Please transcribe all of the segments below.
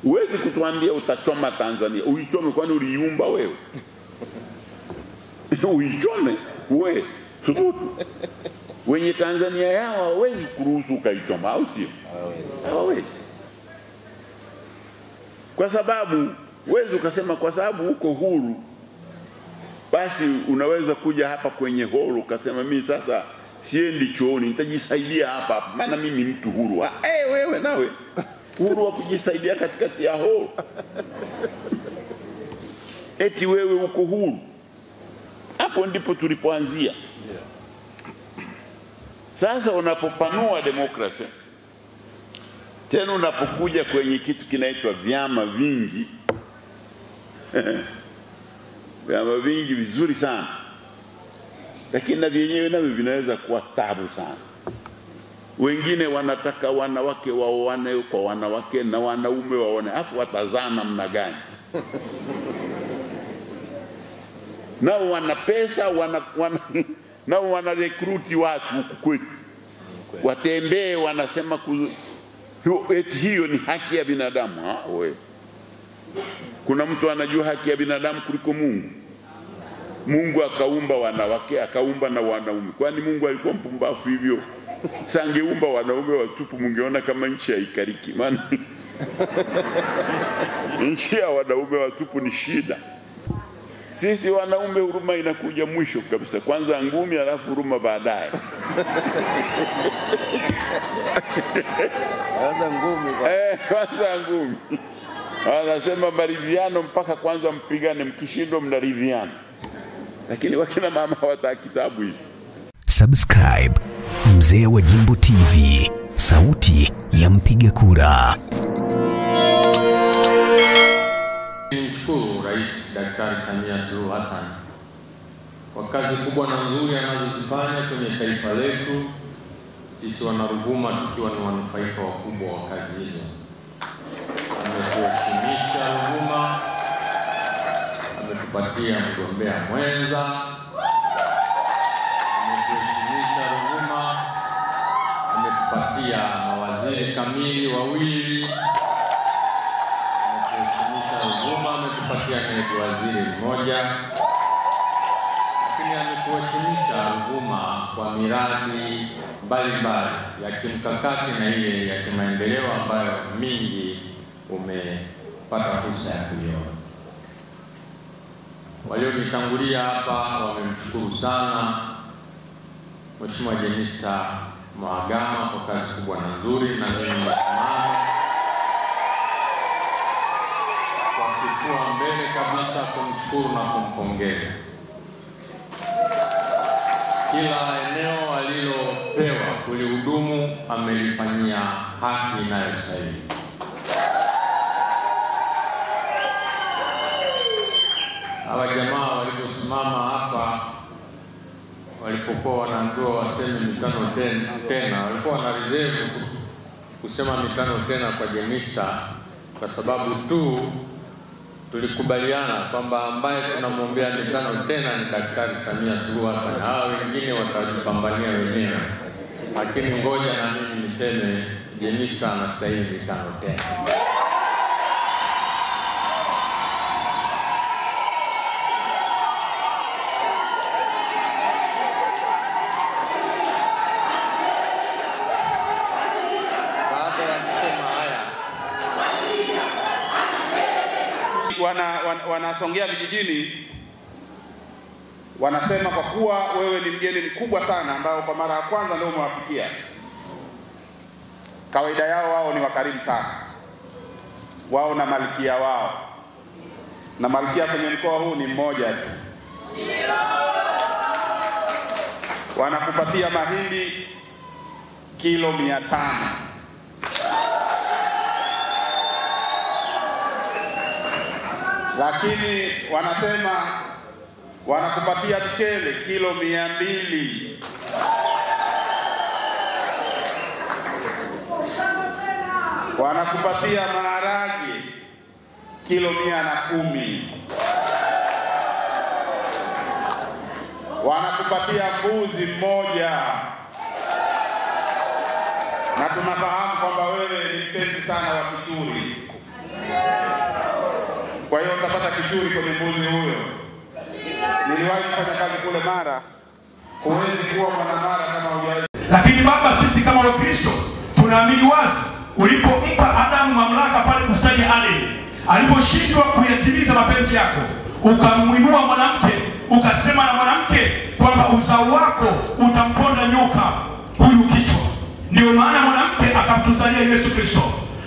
Uwezi kutuambia utachoma Tanzania. Uichome kwani uliiumba wewe? Uichome wewe. Thubutu. Wenye Tanzania yao hawezi kuruhusu ukaichoma, au sio? Hawezi. Kwa sababu uwezi ukasema kwa sababu uko huru basi unaweza kuja hapa kwenye horo ukasema mimi sasa siendi chooni, nitajisaidia hapa maana mimi mtu huru. Wewe nawe huru wa kujisaidia katikati ya horo. Eti wewe uko huru. Hapo ndipo tulipoanzia. Sasa unapopanua demokrasia, tena unapokuja kwenye kitu kinaitwa vyama vingi, vyama vingi vizuri sana, lakini na vyenyewe navyo vinaweza kuwa tabu sana. Wengine wanataka wanawake waoane kwa wanawake na wanaume waone, afu watazana namna gani? Nao wana pesa, nao wana recruit watu huku kwetu watembee, wanasema eti hiyo ni haki ya binadamu. We, kuna mtu anajua haki ya binadamu kuliko Mungu? Mungu akaumba wanawake, akaumba na wanaume. Kwani Mungu alikuwa mpumbavu hivyo? Sangeumba wanaume watupu, mungeona kama nchi haikariki. Maana nchi ya wanaume watupu ni shida. Sisi wanaume huruma inakuja mwisho kabisa. Kwanza ngumi alafu huruma baadaye. Kwanza ngumi. Kwanza ngumi. Wanasema maridhiano mpaka kwanza mpigane, mkishindwa mnaridhiana. Lakini wakina mama hawataki kitabu hizo. Subscribe Mzee wa Jimbo TV, sauti ya mpiga kura. Nimshukuru Rais Daktari Samia Suluhu Hassan kwa kazi kubwa na nzuri anazozifanya kwenye taifa letu. Sisi wana Ruvuma tukiwa ni wanufaika wakubwa wa kazi hizo. Ametuheshimisha Ruvuma, ametupatia mgombea mwenza, ametuheshimisha Ruvuma, ametupatia mawaziri kamili wawili, Ruvuma ametupatia naibu waziri mmoja, lakini amekuheshimisha Ruvuma kwa miradi mbalimbali ya kimkakati na ile ya kimaendeleo ambayo mingi umepata fursa ya kuiona. Walionitangulia hapa wamemshukuru sana Mheshimiwa Jenista Mhagama kwa kazi kubwa na nzuri, na mimi nasimama kwa mbele kabisa kumshukuru na kumpongeza. Kila eneo alilopewa kulihudumu amelifanyia haki inayostahili. Hawa jamaa waliposimama hapa, walipokuwa wanaambiwa waseme mitano tena, walikuwa wana reserve kusema mitano tena kwa Jenista kwa sababu tu tulikubaliana kwamba ambaye tunamwombea mitano tena ni Daktari Samia Suluhu Hassan. Hawa wengine watajipambania wenyewe, lakini ngoja na mimi niseme Jenista anastahili mitano tena. Wanasongea vijijini wanasema kwa kuwa wewe ni mgeni mkubwa sana ambao kwa mara ya kwanza ndio umewafikia. Kawaida yao wao ni wakarimu sana. Wao na malkia wao. Na malkia kwenye mkoa huu ni mmoja tu. Wanakupatia mahindi kilo 500. Lakini wanasema wanakupatia mchele kilo 200. Wanakupatia maharage kilo 110. Wanakupatia mbuzi mmoja. Na tunafahamu kwamba wewe ni mpenzi sana wa kituri. Kwa hiyo utapata kichuri kwenye mbuzi huyo. Niliwahi kufanya kazi kule Mara. Huwezi kuwa mwanamara kama hujawahi. Lakini Baba, sisi kama Wakristo tunaamini wazi ulipompa Adamu mamlaka pale bustani ya Edeni, aliposhindwa kuyatimiza mapenzi yako, ukamwinua mwanamke, ukasema na mwanamke kwamba uzao wako utamponda nyoka huyu kichwa. Ndio maana mwanamke akamtuzalia Yesu Kristo,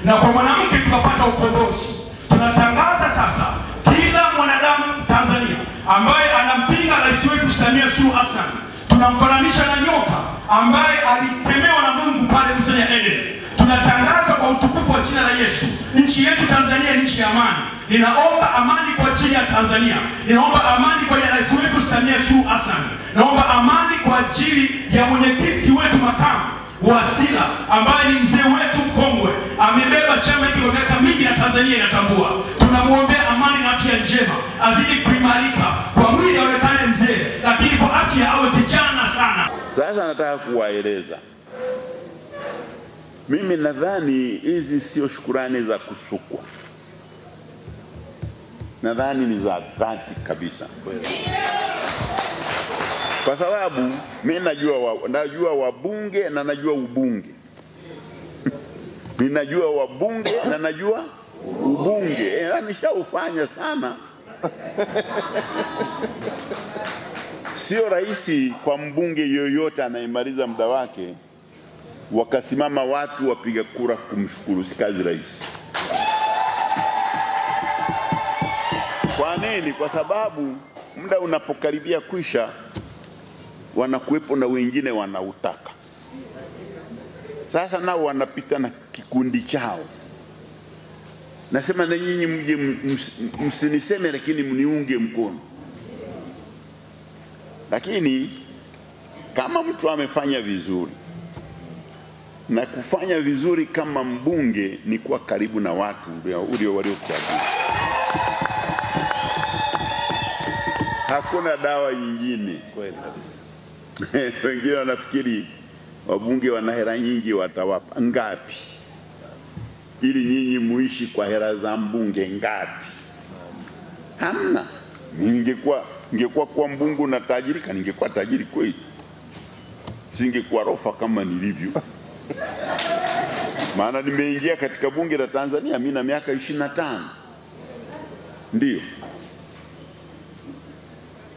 na kwa mwanamke tukapata ukombozi. Tunatangaza sasa kila mwanadamu Tanzania ambaye anampinga rais wetu Samia Suluhu Hassan, tunamfananisha na nyoka ambaye alikemewa na Mungu pale bustani ya Edeni. Tunatangaza kwa utukufu wa jina la Yesu, nchi yetu Tanzania ni nchi ya amani. Ninaomba amani kwa ajili ya Tanzania. Ninaomba amani kwa ajili ya rais wetu Samia Suluhu Hassan. Naomba amani kwa ajili ya mwenyekiti wetu makamu Wasira ambaye ni mzee wetu mkongwe, amebeba chama hiki kwa miaka mingi na Tanzania inatambua. Tunamuombea amani na afya njema, azidi kuimarika, kwa mwili aonekane mzee, lakini kwa afya awe kijana sana. Sasa nataka kuwaeleza, mimi nadhani hizi sio shukurani za kusukwa, nadhani ni za dhati kabisa, kwa sababu mimi najua wabunge na najua ubunge. Ninajua wabunge na najua ubunge. Nishaufanya sana. Sio rahisi kwa mbunge yoyote anayemaliza muda wake wakasimama watu wapiga kura kumshukuru. Si kazi rahisi. Kwa nini? Kwa sababu muda unapokaribia kuisha, wanakuwepo na wengine wanautaka. Sasa nao wanapita na kikundi chao. Nasema na nyinyi mje msiniseme, lakini mniunge mkono. Lakini kama mtu amefanya vizuri, na kufanya vizuri kama mbunge ni kuwa karibu na watu waliokuchagua. Hakuna dawa nyingine. Kweli kabisa. Wengine wanafikiri wabunge wana hela nyingi, watawapa ngapi ili nyinyi muishi kwa hela za mbunge? Ngapi? Hamna. Ningekuwa kwa mbunge na tajirika, ningekuwa tajiri kweli. Singekuwa rofa kama nilivyo. Maana nimeingia katika bunge la Tanzania mimi na miaka 25. Ndio.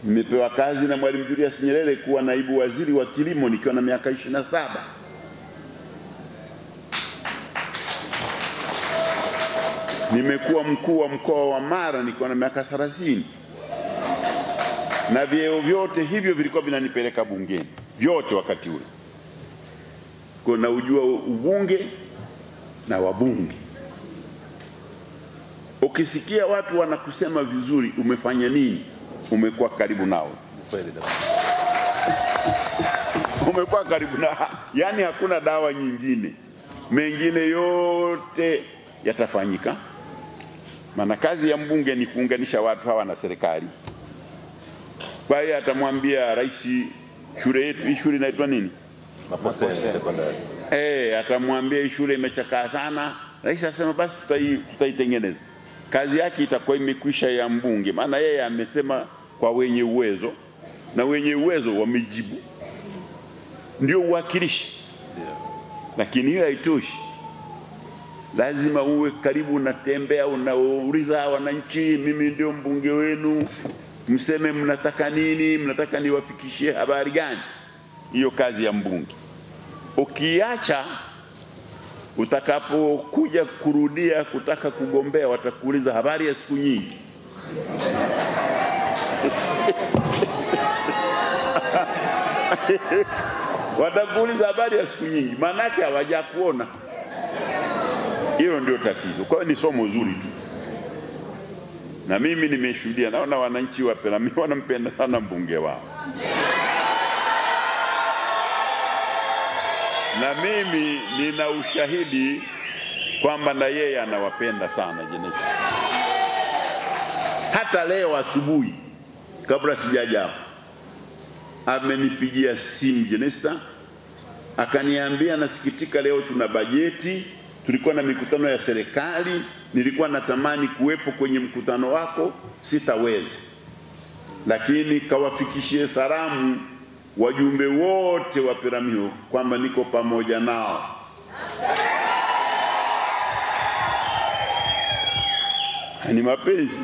Nimepewa kazi na Mwalimu Julius Nyerere kuwa naibu waziri wa kilimo nikiwa na miaka 27. Nimekuwa mkuu wa mkoa wa Mara nikiwa na miaka 30. Na vyeo vyote hivyo vilikuwa vinanipeleka bungeni. Vyote wakati ule. Kwa na ujua ubunge na wabunge. Ukisikia watu wanakusema vizuri, umefanya nini? Umekuwa karibu nao. Umekuwa karibu na, yani hakuna dawa nyingine. Mengine yote yatafanyika. Maana kazi ya mbunge ni kuunganisha watu hawa na serikali. Kwa hiyo atamwambia rais, shule yetu, shule inaitwa nini? Mapaseni sekondari. Atamwambia shule imechakaa sana. Rais asema basi tutaitengeneza. Kazi yake itakuwa imekwisha ya mbunge. Maana yeye amesema kwa wenye uwezo, na wenye uwezo wamejibu. Ndio uwakilishi. Lakini hiyo haitoshi. Lazima uwe karibu, unatembea, unauliza wananchi, mimi ndio mbunge wenu, mseme mnataka nini, mnataka niwafikishie habari gani? Hiyo kazi ya mbunge. Ukiacha, utakapokuja kurudia kutaka kugombea, watakuuliza habari ya siku nyingi. Watakuuliza habari ya siku nyingi, manake hawajakuona. Hilo ndio tatizo. Kwa hiyo ni somo zuri tu. Na mimi nimeshuhudia, naona wananchi wa Peramiho wanampenda sana mbunge wao. Na mimi nina ushahidi kwamba na yeye anawapenda sana Jenista. Hata leo asubuhi kabla sijaja amenipigia simu Jenista, akaniambia nasikitika leo tuna bajeti tulikuwa na mikutano ya serikali, nilikuwa natamani kuwepo kwenye mkutano wako, sitaweza. Lakini kawafikishie salamu wajumbe wote wa Peramiho kwamba niko pamoja nao. Ni mapenzi.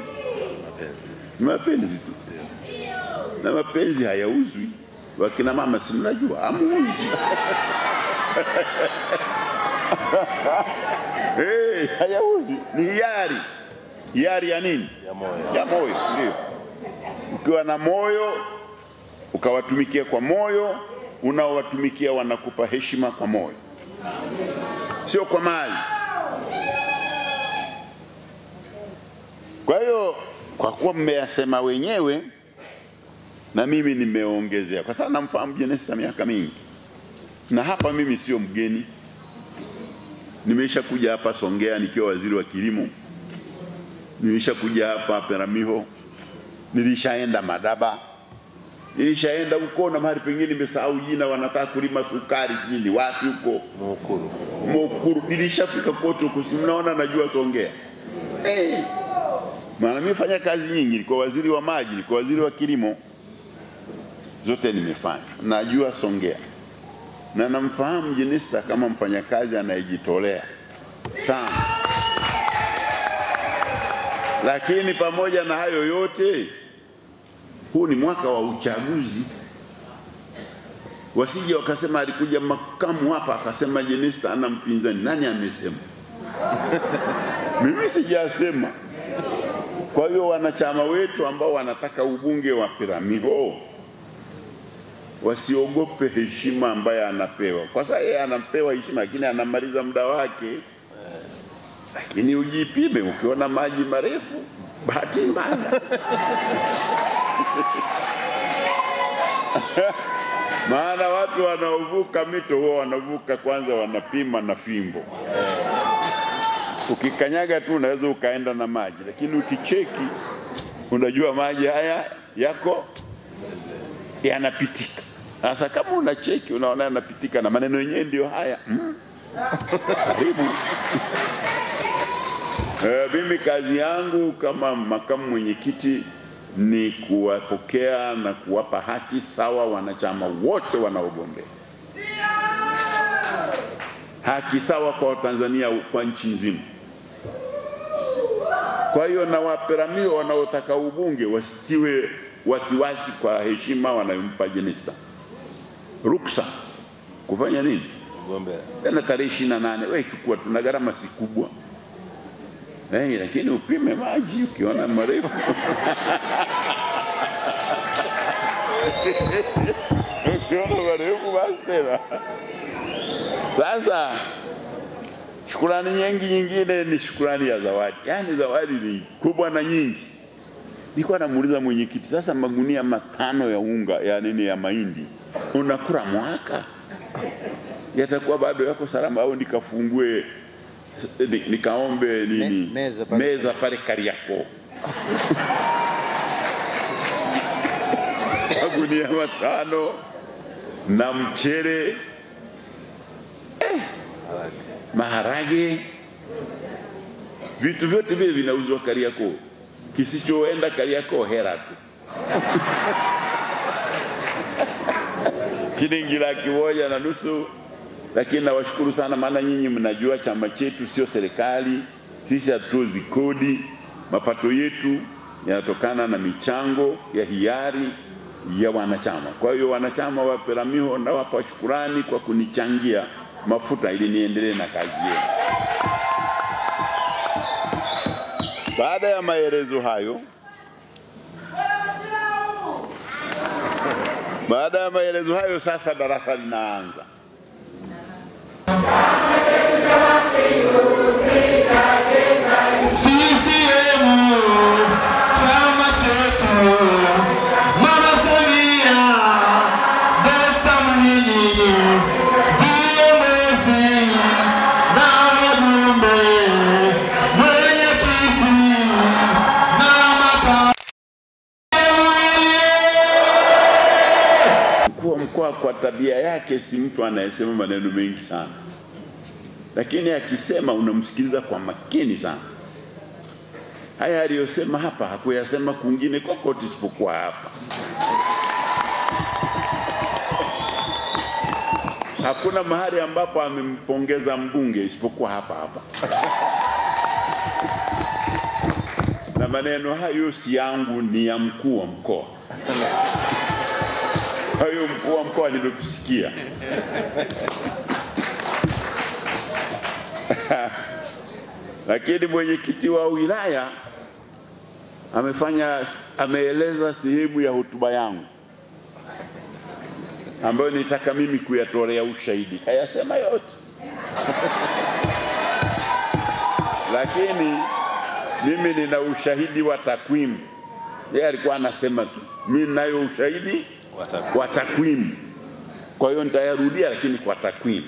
Mapenzi tu. Na mapenzi hayauzwi. Wakina mama si mnajua, amuuzi. Hayauzwi. Ni hiari. Hiari ya nini? Ya moyo. Ya moyo, ndio. Ukiwa na moyo, ukawatumikia kwa moyo, unaowatumikia wanakupa heshima kwa moyo. Sio kwa mali. Kwa hiyo, kwa kuwa mmeyasema wenyewe, na mimi nimeongezea. Kwa sababu namfahamu Jenista miaka mingi. Na hapa mimi sio mgeni. Nimesha kuja hapa Songea nikiwa waziri wa kilimo. Nimesha kuja hapa Peramiho. Nilishaenda Madaba. Nilishaenda huko na mahali pengine nimesahau jina, wanataka kulima sukari nini wapi huko. Mukuru. Nilishafika kote huko, si mnaona najua Songea. Maana mimi fanya kazi nyingi, nilikuwa waziri wa maji, nilikuwa waziri wa kilimo. Zote nimefanya. Najua Songea. Na namfahamu Jenista kama mfanyakazi anayejitolea sana. Lakini pamoja na hayo yote, huu ni mwaka wa uchaguzi. Wasije wakasema alikuja makamu hapa akasema Jenista ana mpinzani. Nani amesema? Mimi sijasema. Kwa hiyo wanachama wetu ambao wanataka ubunge wa Peramiho wasiogope heshima ambayo anapewa. Kwa sababu yeye anapewa heshima lakini anamaliza muda wake. Lakini ujipime, ukiona maji marefu, bahati mbaya. Maana watu wanaovuka mito huwa wanavuka kwanza wanapima na fimbo. Ukikanyaga tu unaweza ukaenda na maji, lakini ukicheki unajua maji haya yako yanapitika. Sasa kama unacheki unaona yanapitika na maneno yenyewe ndio haya. Karibu. Mimi kazi yangu kama makamu mwenyekiti ni kuwapokea na kuwapa haki sawa wanachama wote wanaogombea. Haki sawa kwa Tanzania, kwa nchi nzima. Kwa hiyo na Waperamiho wanaotaka ubunge wasitiwe wasiwasi kwa heshima wanayompa Jenista. Ruksa kufanya nini? Gombea. Na tarehe 28 wewe chukua, tuna gharama si kubwa. Lakini upime maji ukiona marefu. Ukiona marefu basi tena. Sasa shukrani nyingine ni shukrani ya zawadi. Yaani zawadi ni kubwa na nyingi. Nilikuwa namuuliza mwenyekiti, sasa magunia 5 ya unga ya nini ya mahindi unakula mwaka? Yatakuwa bado yako salama au nikafungue nikaombe nini meza pale Kariakoo? Magunia 5 na mchele, maharage, vitu vyote vile vinauzwa Kariakoo. Kisichoenda Kariakoo hera tu. Shilingi 1,500,000. Lakini nawashukuru sana, maana nyinyi mnajua chama chetu sio serikali. Sisi hatutozi kodi. Mapato yetu yanatokana na michango ya hiari ya wanachama. Kwa hiyo wanachama wa Peramiho nawapa shukrani kwa kunichangia mafuta ili niendelee na kazi yenu. Baada ya maelezo hayo, sasa darasa linaanza. CCM chama chetu, Mama Samia, Dr. Mwinyi, viongozi na wajumbe, mwenyekiti na makamu. Mkuu wa mkoa kwa tabia yake si mtu anayesema maneno mengi sana. lakini akisema unamsikiliza kwa makini sana. Haya aliyosema hapa hakuyasema kwingine kokote isipokuwa hapa. Hakuna mahali ambapo amempongeza mbunge isipokuwa hapa hapa. Na maneno hayo si yangu, ni ya mkuu wa mkoa. Hayo mkuu wa mkoa nimekusikia. Lakini mwenyekiti wa wilaya ameeleza sehemu ya hotuba yangu ambayo nitaka mimi kuyatolea ushahidi. Hayasema yote. Lakini mimi nina ushahidi wa takwimu. Yeye alikuwa anasema tu, mimi ninayo ushahidi wa takwimu. Kwa hiyo nitayarudia lakini kwa takwimu.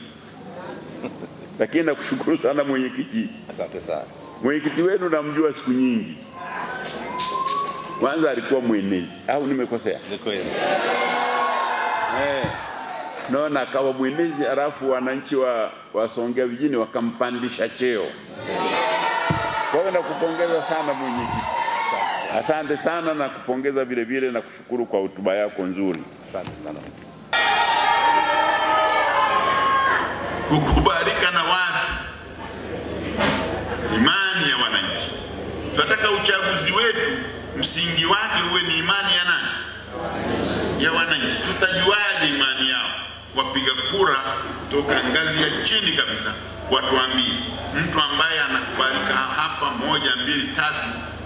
Lakini nakushukuru sana mwenyekiti. Asante sana. Mwenyekiti wenu namjua siku nyingi. Kwanza alikuwa mwenezi, au nimekosea? Ni kweli. Naona akawa mwenezi, alafu wananchi wa Songea vijijini wakampandisha cheo. Kwa hiyo nakupongeza sana mwenyekiti. Asante sana, na kupongeza vile vile na kushukuru kwa hotuba yako nzuri. Asante sana. Kukubalika na watu, imani ya wananchi. Tunataka uchaguzi wetu msingi wake uwe ni imani ya nani? Ya wananchi. Tutajuaje imani yao? Wapiga kura toka ngazi ya chini kabisa watuambie mtu ambaye anakubalika hapa 1, 2, 3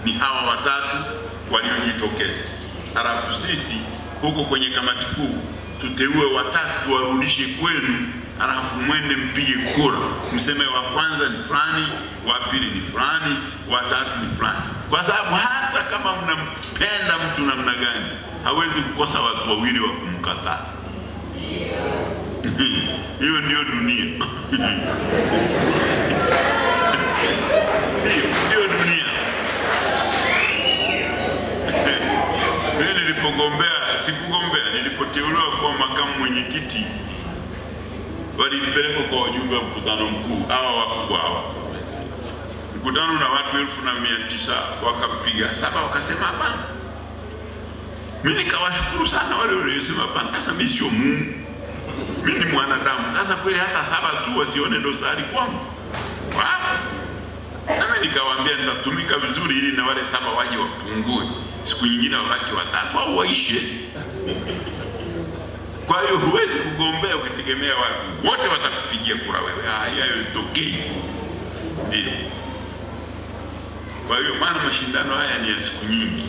ni hawa watatu waliojitokeza. Halafu sisi huko kwenye kamati kuu tuteue watatu warudishe kwenu, halafu mwende mpige kura. Mseme wa kwanza ni fulani, wa pili ni fulani, wa tatu ni fulani. Kwa sababu hata kama mnampenda mtu namna gani, hawezi kukosa watu wawili wa kumkataa. Hiyo ndio dunia. Hiyo dunia. Mimi sikugombea, nilipoteuliwa kuwa makamu mwenyekiti, walipelekwa kwa wajumbe wa mkutano mkuu, hawa wakubwa hawa. Mkutano na watu 1900 wakapiga 7 wakasema hapana. Mimi nikawashukuru sana wale waliosema hapana. Sasa mimi sio Mungu. Mimi ni mwanadamu. Sasa kweli hata 7 tu wasione dosari kwangu. Nami nikawaambia nitatumika vizuri ili na wale 7 waje wapungue. Siku nyingine wabaki 3 au waishe. Kwa hiyo huwezi kugombea ukitegemea watu wote watakupigia kura wewe. Hayo itokei. Ndio. Kwa hiyo maana mashindano haya ni ya siku nyingi.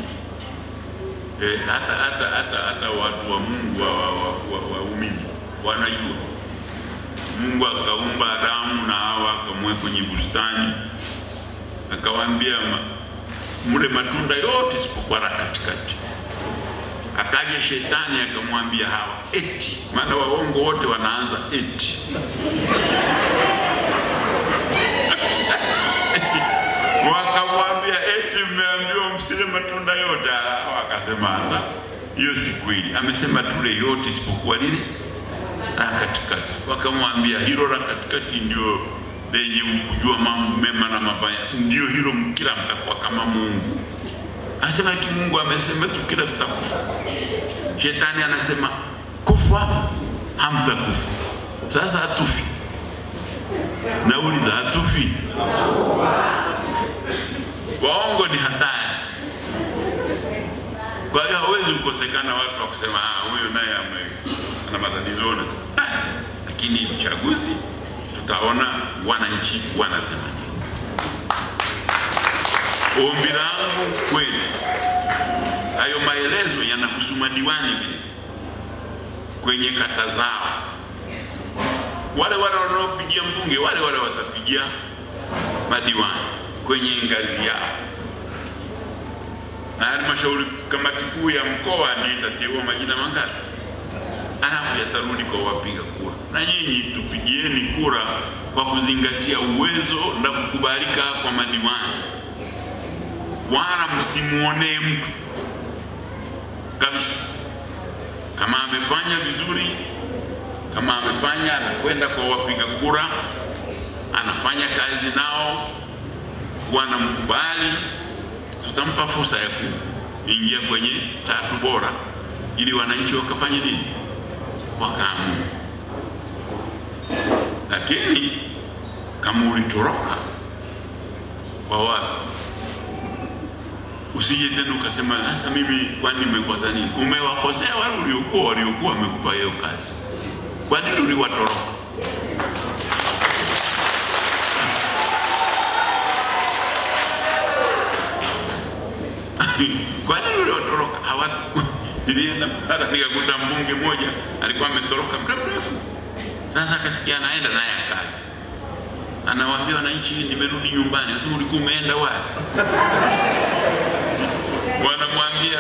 Hata watu wa Mungu waumini wanajua. Mungu akaumba Adamu na Hawa akamweka kwenye bustani. Akawaambia mle matunda yote isipokuwa la katikati. Akaja shetani akamwambia Hawa, eti, maana waongo wote wanaanza eti. Wakamwambia eti mmeambiwa msile matunda yote. Akasema hata hiyo si kweli. Amesema tule yote isipokuwa lile la katikati. Wakamwambia hilo la katikati ndio lenye kujua mambo mema na mabaya. Ndio hilo mkila mtakuwa kama Mungu. Anasema ki Mungu amesema tukila tutakufa. Shetani anasema kufa hamtakufa. Sasa hatufi. Nauliza hatufi. Waongo ni hatari. Kwa hiyo hawezi kukosekana watu wa kusema huyo naye ana matatizo na. Lakini uchaguzi tutaona wananchi wanasema nini. Ombi langu kweli, hayo maelezo yanahusu madiwani kwenye kata zao. Wale wanaopigia mbunge, wale watapigia madiwani kwenye ngazi yao. Na halmashauri kamati kuu ya mkoa ndio itateua majina mangapi, alafu yatarudi kwa wapiga kura. Na nyinyi tupigieni kura kwa kuzingatia uwezo na kukubalika kwa madiwani. Wala msimuonee mtu kabisa. Kama amefanya vizuri, kama amefanya anakwenda kwa wapiga kura, anafanya kazi nao, wanamkubali, tutampa fursa ya kuingia kwenye tatu bora ili wananchi wakafanye nini, wakaamua. Lakini kama ulitoroka kwa watu, usije tena ukasema sasa mimi kwani nimekosa nini? Umewakosea wale waliokuwa wamekupa hiyo kazi. Kwa nini uliwatoroka? Kwa nini uliwatoroka? Nilienda hata nikakuta mbunge mmoja alikuwa ametoroka muda mrefu. Sasa akasikia anaenda naye akaja. Anawaambia wananchi nimerudi nyumbani. Nasema ulikuwa umeenda wapi? Wanamwambia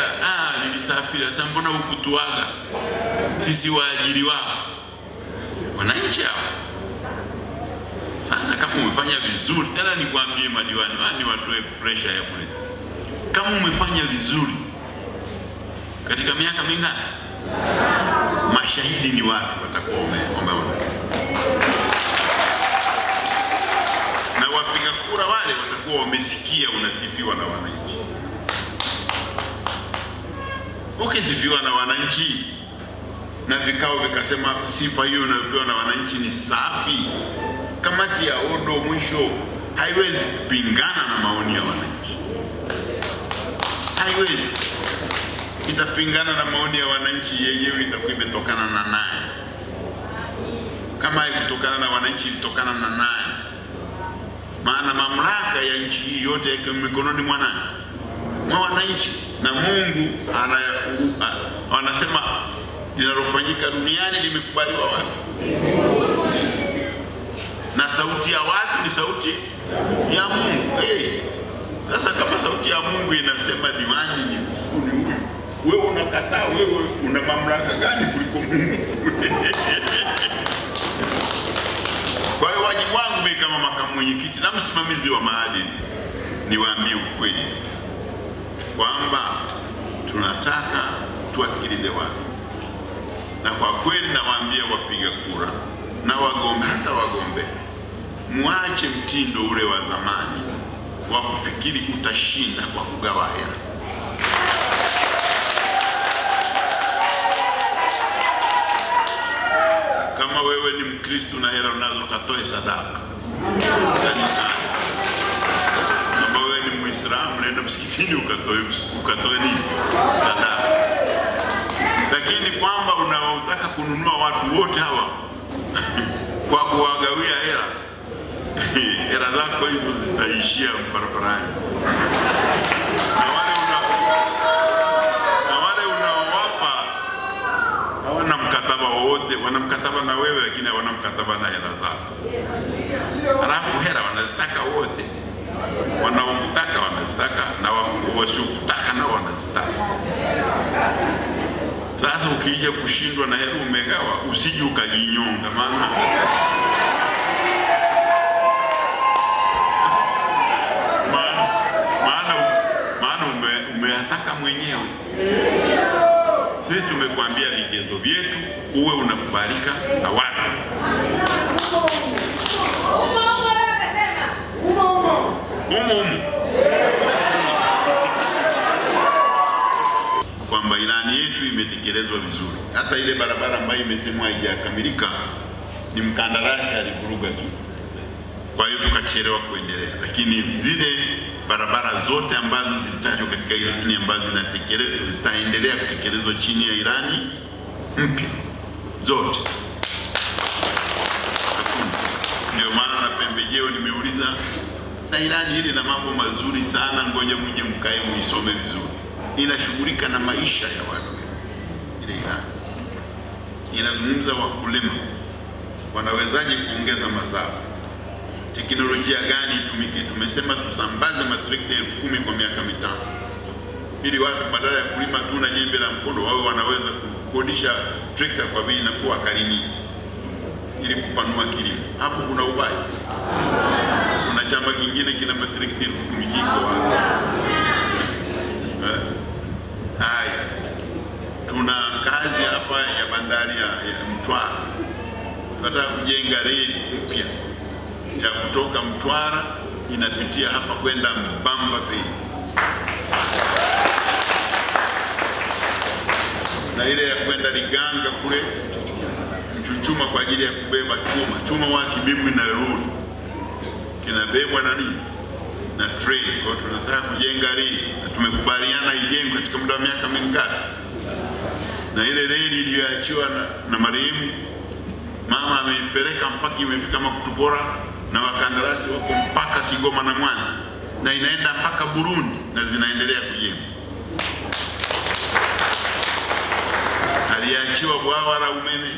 nilisafiri. Sasa mbona hukutuaga sisi waajiri wao? Wananchi hao. Sasa kama umefanya vizuri, tena nikwambie madiwani, ni watoe pressure ya kule. Kama umefanya vizuri katika miaka mingapi, mashahidi ni watu watakuwa wameona, na wapiga kura wale watakuwa wamesikia unasifiwa na wananchi. Ukisifiwa na wananchi na vikao vikasema sifa hiyo unayopewa na wananchi ni safi, kamati ya odo mwisho haiwezi kupingana na maoni ya wananchi. Haiwezi. Itapingana na maoni ya wananchi yenyewe, itakuwa imetokana na nani? Kama haikutokana na wananchi, ilitokana na nani? Maana mamlaka ya nchi hii yote iko mikononi mwa nani? Mwa wananchi. Na Mungu anasema linalofanyika duniani limekubaliwa wapi? Na sauti ya watu ni sauti ya Mungu. Sasa kama sauti ya Mungu inasema diwani ni huyu, wewe unakataa, wewe una mamlaka gani kuliko Mungu? Kwa hiyo wajibu wangu mimi kama makamu mwenyekiti na msimamizi wa maadili niwaambie ukweli kwamba tunataka tuwasikilize watu. Na kwa kweli nawaambia wapiga kura na wagombe, hasa wagombe, muache mtindo ule wa zamani wa kufikiri utashinda kwa kugawa hela. Kama wewe ni Mkristo na hela unazo, katoe sadaka kanisani. Kama wewe ni Muislamu, nenda msikitini ukatoe nini? Sadaka. Lakini kwamba unataka kununua watu wote hawa kwa kuwagawia hela, hela zako hizo zitaishia barabarani. Na wale unaowapa hawana mkataba wowote, wana mkataba na wewe lakini hawana mkataba na hela zako. Halafu hela wanazitaka wote. Wanaokutaka wanazitaka na wasiokutaka nao wanazitaka. Sasa ukija kushindwa na hela umegawa, usije ukajinyonga, maana umeataka mwenyewe. Sisi tumekwambia vigezo vyetu, uwe unakubalika na watu. Kwamba ilani yetu imetekelezwa vizuri. Hata ile barabara ambayo imesemwa haijakamilika ni mkandarasi alivuruga tu. Kwa hiyo tukachelewa kuendelea. Lakini zile barabara zote ambazo zilitajwa katika ilani ambazo zitaendelea kutekelezwa chini ya ilani mpya zote. Ndio maana na pembejeo nimeuliza, na ilani hili na mambo mazuri sana, ngoja mje mkae muisome vizuri. Inashughulika na maisha ya watu. Ile ilani inazungumza wakulima wanawezaje kuongeza mazao, teknolojia gani itumike. Tumesema tusambaze matrekta 10,000 kwa miaka 5 ili watu badala ya kulima tu na jembe la mkono wao wanaweza kukodisha trekta kwa bei nafuu akalimi ili kupanua kilimo. Hapo kuna ubaya. Kuna chama kingine kina matrekta 10,000 kiko wapi? Tuna kazi hapa ya bandari ya Mtwara. Tunataka kujenga reli mpya ya Mtwara inapitia hapa kwenda Mbamba Bay, na ile ya kwenda Liganga kule Mchuchuma kwa ajili ya kubeba chuma wa kibimbi na ruli kinabebwa na nini na train. Kwa tunataka kujenga reli na tumekubaliana ijengwe katika muda wa miaka mingapi, na ile reli iliyoachiwa na marehemu mama ameipeleka mpaka imefika Makutupora na wakandarasi wako mpaka Kigoma na Mwanza, na inaenda mpaka Burundi na zinaendelea kujengwa. Aliachiwa bwawa la umeme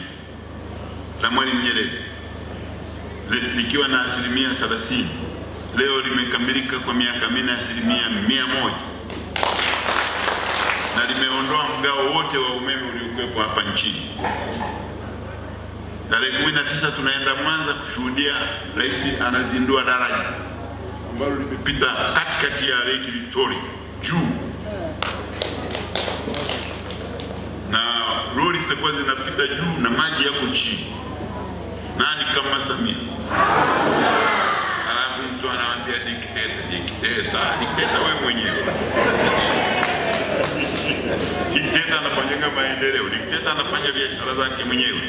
la Mwalimu Nyerere likiwa na 30%. Leo limekamilika kwa miaka 100% na limeondoa mgao wote wa umeme uliokuwepo hapa nchini. Tarehe 19 tunaenda Mwanza kushuhudia rais anazindua daraja ambalo limepita katikati ya Lake Victoria juu, na lori zitakuwa zinapita juu na maji yako chini. Nani kama Samia? Alafu mtu anawaambia dikteta wewe mwenyewe. Dikteta anafanya maendeleo, dikteta anafanya biashara zake mwenyewe.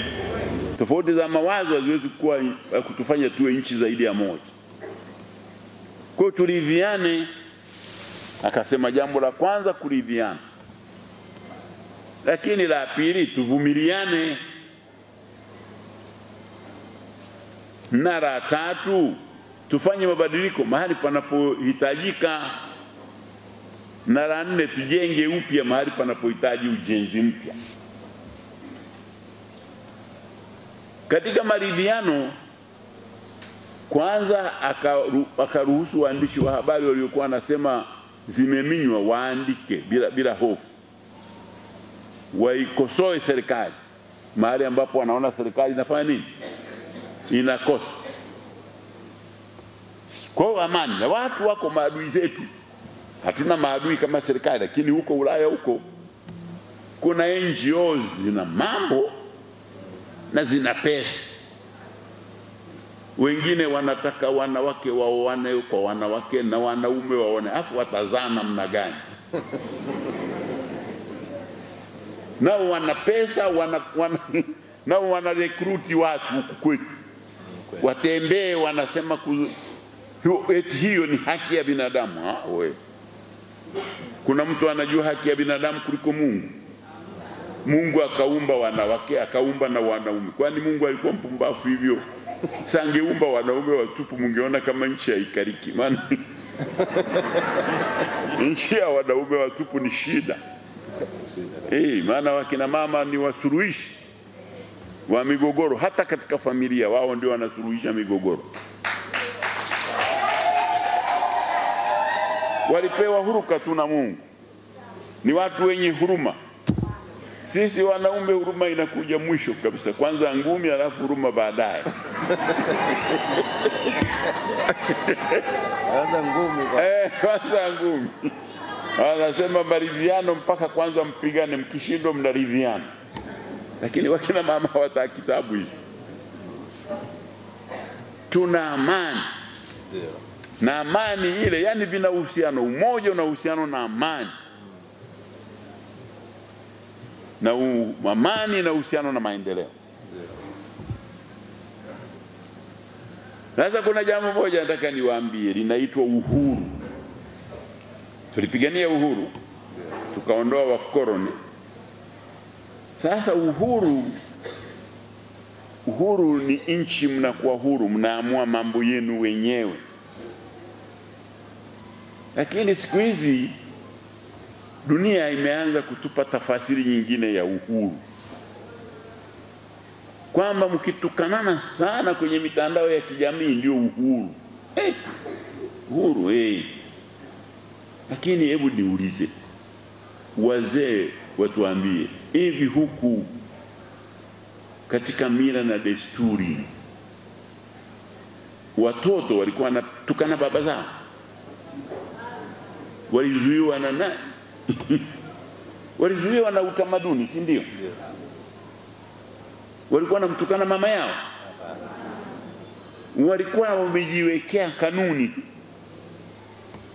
Tofauti za mawazo haziwezi kuwa kutufanya tuwe nchi zaidi ya moja. Kwa hiyo turidhiane, akasema jambo la kwanza kuridhiana. Lakini la pili tuvumiliane. Na la tatu tufanye mabadiliko mahali panapohitajika. Na la nne tujenge upya mahali panapohitaji ujenzi mpya. Katika maridhiano kwanza akaruhusu waandishi wa habari waliokuwa wanasema zimeminywa waandike bila hofu, waikosoe serikali mahali ambapo wanaona serikali inafanya nini, inakosa. Kwa amani, na watu wako maadui zetu, hatuna maadui kama serikali, lakini huko Ulaya huko kuna NGOs zina mambo na zina pesa. Wengine wanataka wanawake waoane kwa wanawake na wanaume waone, afu watazaa namna gani? Nao wana pesa, nao wana recruit watu huku kwetu watembee, wanasema eti hiyo ni haki ya binadamu. Wewe, kuna mtu anajua haki ya binadamu kuliko Mungu? Mungu akaumba wanawake, akaumba na wanaume. Kwani Mungu alikuwa mpumbavu hivyo? Sangeumba wanaume watupu, mungeona kama nchi haikariki. Maana nchi ya wanaume watupu ni shida. Maana wakina mama ni wasuluhishi wa migogoro, hata katika familia wao ndio wanasuluhisha migogoro. Walipewa huruka tu na Mungu, ni watu wenye huruma. Sisi wanaume huruma inakuja mwisho kabisa, kwanza ngumi alafu huruma baadaye. Kwanza ngumi. Wanasema maridhiano mpaka kwanza mpigane, mkishindwa mnaridhiana. Lakini wakina mama hawataki kitabu hizo. Tuna amani. Na amani ile, yani vina uhusiano, umoja una uhusiano na amani. Na amani na uhusiano na maendeleo. Sasa kuna jambo moja nataka niwaambie, linaitwa uhuru. Tulipigania uhuru, tukaondoa wakoloni. Sasa uhuru ni nchi, mnakuwa huru, mnaamua mambo yenu wenyewe. Lakini siku hizi dunia imeanza kutupa tafasiri nyingine ya uhuru, kwamba mkitukanana sana kwenye mitandao ya kijamii ndio uhuru. Uhuru. Lakini hebu niulize, wazee watuambie, hivi huku katika mila na desturi watoto walikuwa wanatukana baba zao? Walizuiwa na nani? Walizuiwa na utamaduni, si ndio? Walikuwa wanamtukana mama yao? walikuwa wamejiwekea kanuni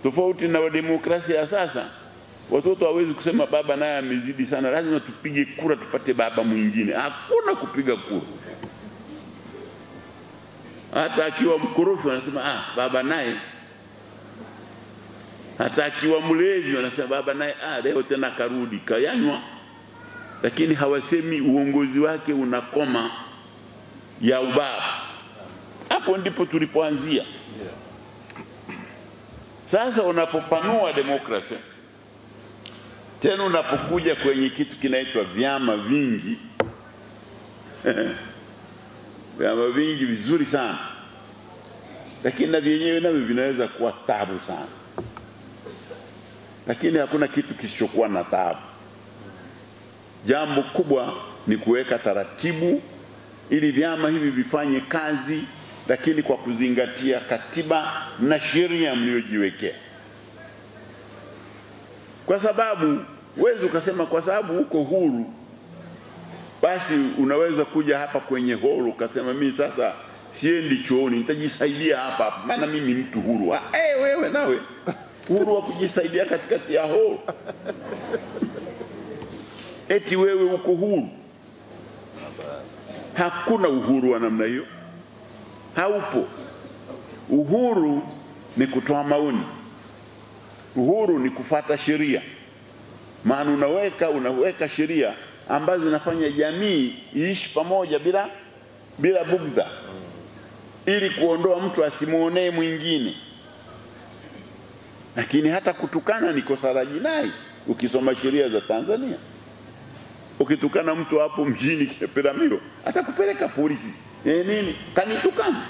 tofauti na demokrasia ya sasa. Watoto hawezi kusema baba naye amezidi sana, lazima tupige kura tupate baba mwingine. Hakuna kupiga kura. Hata akiwa mkorofi wanasema baba naye. Hata akiwa mlevi wanasema baba naye leo tena karudi kayanywa. Lakini hawasemi uongozi wake unakoma ya ubaba. Hapo ndipo tulipoanzia. Sasa unapopanua demokrasia, tena unapokuja kwenye kitu kinaitwa vyama vingi, vyama vingi vizuri sana, lakini na vyenyewe navyo vinaweza kuwa tabu sana. Lakini hakuna kitu kisichokuwa na tabu. Jambo kubwa ni kuweka taratibu ili vyama hivi vifanye kazi, lakini kwa kuzingatia katiba na sheria mliojiwekea. Kwa sababu uweze ukasema kwa sababu uko huru basi unaweza kuja hapa kwenye horo ukasema mimi sasa siendi chooni, nitajisaidia hapa maana mimi mtu huru. Wewe nawe huru wa kujisaidia katikati ya horo? Eti wewe uko huru? Hakuna uhuru wa namna hiyo. Haupo. Uhuru ni kutoa maoni. Uhuru ni kufuata sheria. Maana unaweka sheria ambazo zinafanya jamii iishi pamoja bila bugdha, ili kuondoa mtu asimuonee mwingine. Lakini hata kutukana ni kosa la jinai ukisoma sheria za Tanzania. Ukitukana mtu hapo mjini Peramiho atakupeleka polisi. Nini? Kanitukana.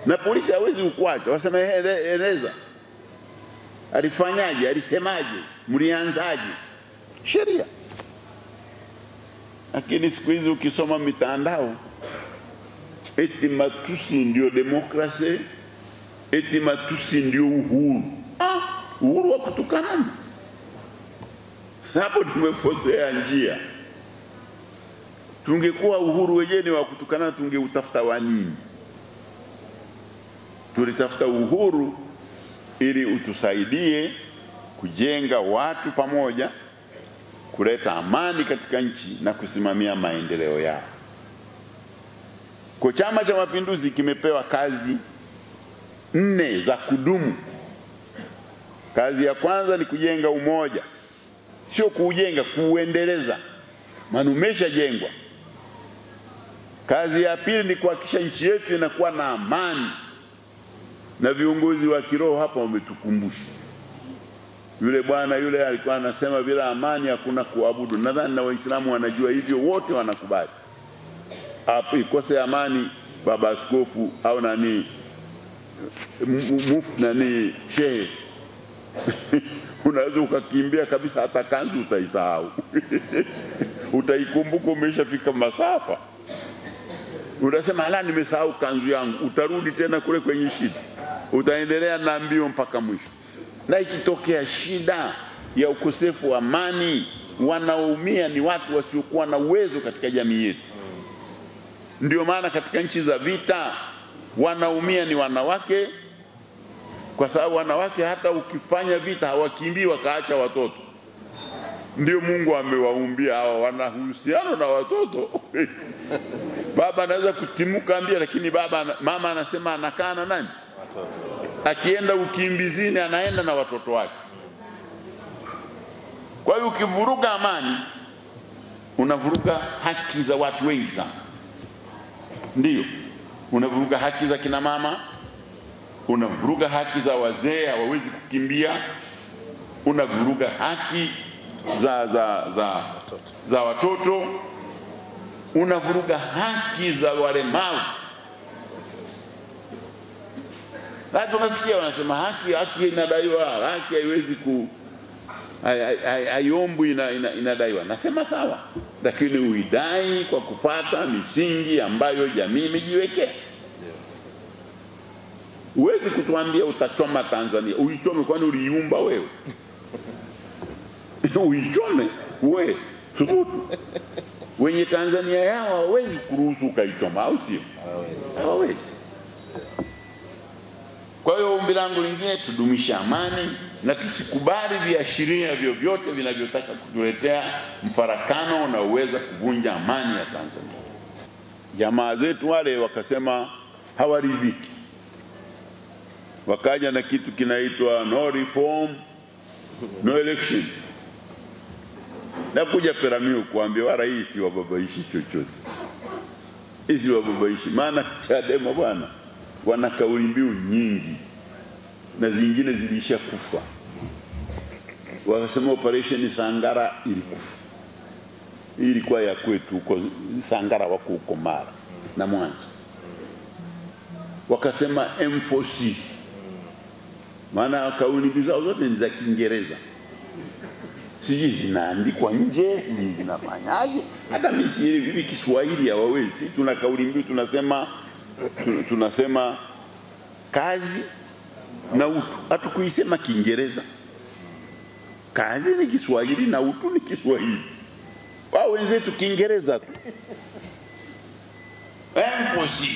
Na polisi hawezi kukuacha. Wasema eleza. Alifanyaje? Alisemaje? Mlianzaje? Sheria. Lakini siku hizi ukisoma mitandao, eti matusi ndio demokrasia, eti matusi ndio uhuru. Uhuru wa kutukana? Hapo tumekosea njia. Tungekuwa uhuru wenyewe wa kutukana tungeutafuta wa nini? Tulitafuta uhuru ili utusaidie kujenga watu pamoja, kuleta amani katika nchi na kusimamia maendeleo yao. Kwa Chama cha Mapinduzi kimepewa kazi 4 za kudumu. Kazi ya kwanza ni kujenga umoja. Sio kuujenga, kuuendeleza. Maana umeshajengwa. Kazi ya pili ni kuhakikisha nchi yetu inakuwa na amani. Na viongozi wa kiroho hapa wametukumbusha. Yule bwana yule alikuwa anasema bila amani hakuna kuabudu. Nadhani na Waislamu wanajua hivyo, wote wanakubali. Hapo ikose amani, baba askofu au nani mufti nani shehe unaweza ukakimbia kabisa, hata kanzu utaisahau. Utaikumbuka umeshafika masafa. Unasema ala, nimesahau kanzu yangu. Utarudi tena kule kwenye shida. Utaendelea na mbio mpaka mwisho. Na ikitokea shida ya ukosefu wa amani, wanaoumia ni watu wasiokuwa na uwezo katika jamii yetu. Ndio maana katika nchi za vita wanaumia ni wanawake, kwa sababu wanawake hata ukifanya vita hawakimbii wakaacha watoto. Ndio Mungu amewaumbia hawa, wanahusiano na watoto. Baba anaweza kutimuka ambia, lakini mama anasema anakaa na nani? Watoto. Akienda ukimbizini anaenda na watoto wake. Kwa hiyo ukivuruga amani unavuruga haki za watu wengi sana. Ndio. Unavuruga haki za kina mama, unavuruga haki za wazee hawawezi kukimbia, unavuruga haki za watoto, unavuruga haki za walemavu. Watu wanasikia wanasema haki inadaiwa, haki haiwezi haiombwi, inadaiwa. Nasema sawa, lakini uidai kwa kufuata misingi ambayo jamii imejiwekea. Uwezi kutuambia utachoma Tanzania. Uichome kwani uliiumba wewe? Uichome wewe. Thubutu. Wenye Tanzania yao hawawezi kuruhusu ukaichoma, au sio? Hawawezi. Kwa hiyo ombi langu lingine, tudumisha amani na tusikubali viashiria vyovyote vinavyotaka kutuletea mfarakano unaoweza kuvunja amani ya Tanzania. Jamaa zetu wale wakasema hawaridhiki, wakaja na kitu kinaitwa no reform no election. Na kuja Peramiho kuambia wala hii si wababaishi chochote, hizi wababaishi, maana Chadema bwana wana kauli mbiu nyingi na zingine zilisha kufa. Wakasema operation Sangara ilikufa, hii ilikuwa ya kwetu huko Sangara, wako huko Mara na Mwanza. Wakasema M4C, maana kauli mbiu zao zote ni za Kiingereza, siji zinaandikwa nje, siji zinafanyaje. Hata mimi si hivi Kiswahili hawawezi. Tuna kauli mbiu tunasema kazi na utu, hatukuisema Kiingereza. Kazi ni Kiswahili na utu ni Kiswahili, wao wenzetu Kiingereza tu. M4C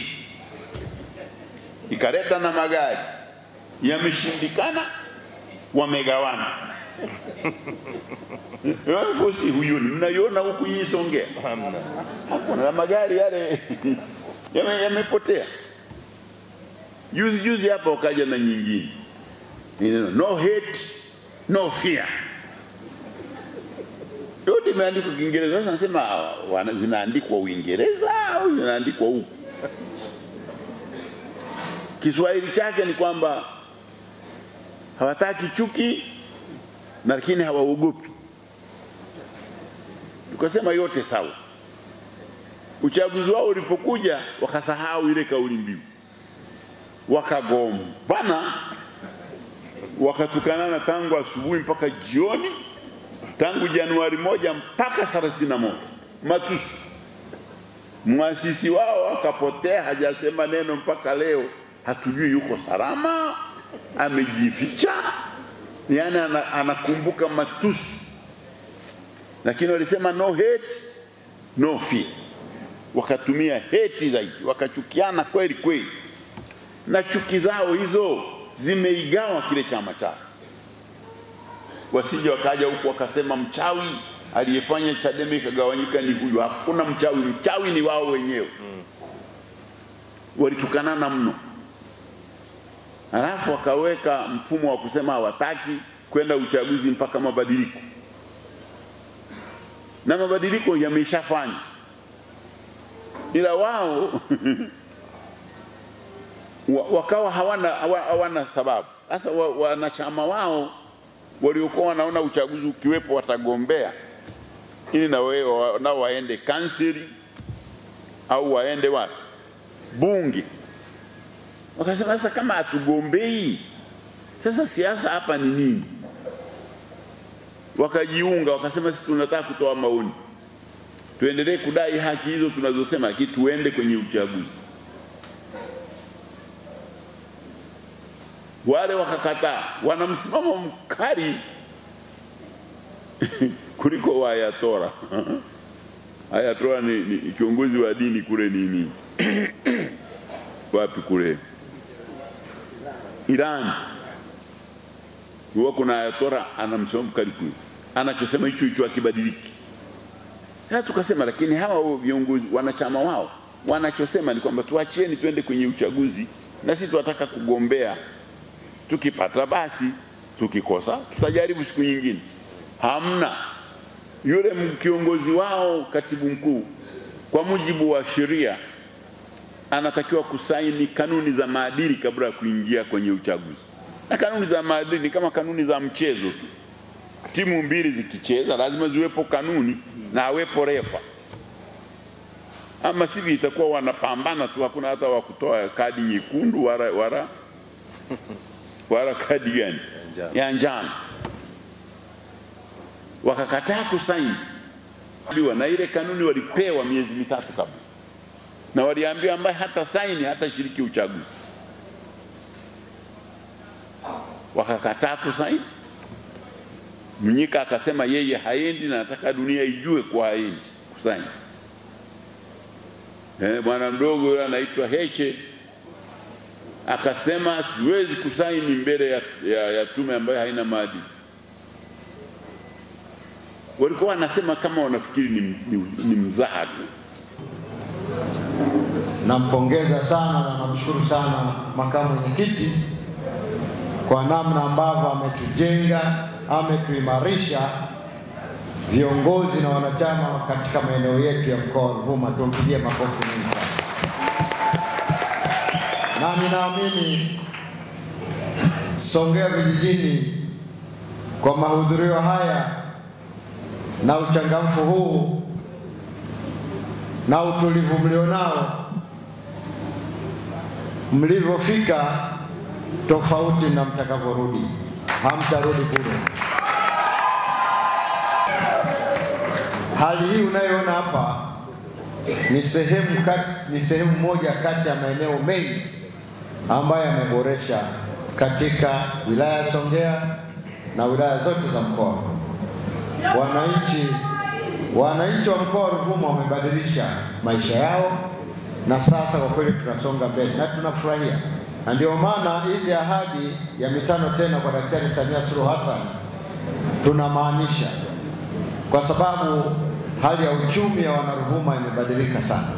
ikaleta na magari yameshindikana, wamegawana. M4C huyo mnaiona huku hii Songea, hakuna magari yale yamepotea. Juzi hapa wakaja na nyingine, no hate no fear, yote imeandikwa Kiingereza. Sasa nasema zinaandikwa Uingereza au zinaandikwa huku? Kiswahili chake ni kwamba hawataki chuki lakini hawaogopi. Tukasema yote sawa. Uchaguzi wao ulipokuja wakasahau ile kauli mbiu, wakagombana, wakatukana tangu asubuhi mpaka jioni, tangu Januari 1 mpaka 31, matusi. Muasisi wao akapotea, hajasema neno mpaka leo, hatujui yuko salama amejificha, yani anakumbuka matusi. Lakini walisema no hate no fear, wakatumia hate zaidi, wakachukiana kweli kweli, na chuki zao hizo zimeigawa kile chama chao. Wasije wakaja huku wakasema mchawi aliyefanya Chadema ikagawanyika ni huyu. Hakuna mchawi, mchawi ni wao wenyewe. Walitukanana mno. Alafu wakaweka mfumo wa kusema hawataki kwenda uchaguzi mpaka mabadiliko, na mabadiliko yameshafanywa, ila wao wakawa hawana sababu. Sasa wanachama wao waliokuwa wanaona uchaguzi ukiwepo watagombea ili na waende kanseli au waende wapi bunge, wakasema sasa kama hatugombei, sasa siasa hapa ni nini? Wakajiunga, wakasema sisi tunataka kutoa maoni, tuendelee kudai haki hizo tunazosema, lakini tuende kwenye uchaguzi. Wale wakakataa, wana msimamo mkali kuliko wa Ayatollah. Ayatollah ni kiongozi wa dini kule nini wapi kule Iran. Huwa kuna Ayatollah ana msimamo mkali kule, anachosema hicho akibadiliki. Sasa tukasema lakini hawa viongozi wanachama wao wanachosema ni kwamba tuachieni twende kwenye uchaguzi, na sisi tunataka kugombea, tukipata basi, tukikosa tutajaribu siku nyingine. Hamna. Yule kiongozi wao, katibu mkuu, kwa mujibu wa sheria anatakiwa kusaini kanuni za maadili kabla ya kuingia kwenye uchaguzi. Na kanuni za maadili ni kama kanuni za mchezo tu. Timu mbili zikicheza lazima ziwepo kanuni na awepo refa, ama sivyo itakuwa wanapambana tu, hakuna hata wa kutoa kadi nyekundu wala kadi gani ya njano. Wakakataa kusaini, na ile kanuni walipewa miezi 3 kabla, na waliambiwa ambaye hata saini hata shiriki uchaguzi. Wakakataa kusaini. Mnyika akasema yeye haendi na nataka dunia ijue kwa haendi kusaini. bwana mdogo yule anaitwa Heche akasema siwezi kusaini mbele ya tume ambayo haina maadili. Walikuwa wanasema kama wanafikiri ni mzaha tu. Nampongeza sana na namshukuru sana makamu mwenyekiti kwa namna ambavyo ametujenga, ametuimarisha viongozi na wanachama katika maeneo yetu ya mkoa wa Ruvuma. Tumpigie makofi mengi sana. Na ninaamini Songea vijijini kwa mahudhurio haya na uchangamfu huu na utulivu mlionao, mlivyofika tofauti na mtakavyorudi. Hamtarudi bure. Hali hii unayoona hapa ni sehemu moja kati ya maeneo mengi ambayo yameboresha katika wilaya ya Songea na wilaya zote za mkoa. Wananchi wa mkoa wa Ruvuma wamebadilisha maisha yao, na sasa kwa kweli tunasonga mbele na tunafurahia. Na ndio maana hizi ahadi ya mitano tena kwa Daktari Samia Suluhu Hassan tunamaanisha, kwa sababu hali ya uchumi ya wanaruvuma imebadilika sana.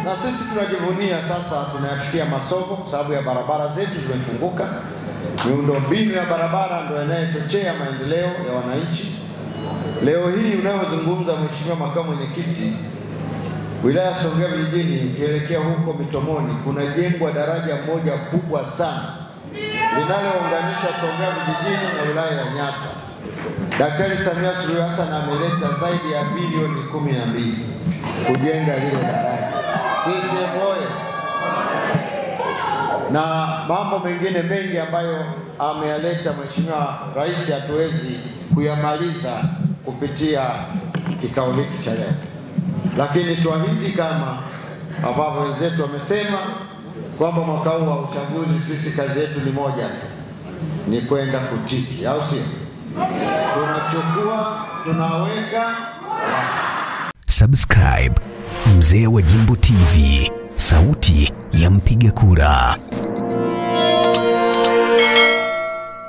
Na sisi tunajivunia sasa tunayafikia masoko kwa sababu ya barabara zetu zimefunguka. Miundombinu ya barabara ndio inayochochea maendeleo ya wananchi. Leo hii unayozungumza Mheshimiwa Makamu Mwenyekiti, wilaya Songea vijijini ukielekea huko Mitomoni kunajengwa daraja moja kubwa sana linalounganisha Songea vijijini na wilaya ya Nyasa. Daktari Samia Suluhu Hassan ameleta zaidi ya bilioni 12 kujenga hilo daraja. CCM oye! Na mambo mengine mengi ambayo ameyaleta Mheshimiwa Rais hatuwezi kuyamaliza kupitia kikao hiki cha leo. Lakini tuahidi kama ambavyo wenzetu wamesema kwamba mwaka huu wa uchaguzi sisi kazi yetu ni moja tu, ni kwenda kutiki, au sio? Tunachukua, tunaweka. Subscribe Mzee wa Jimbo TV, sauti ya mpiga kura.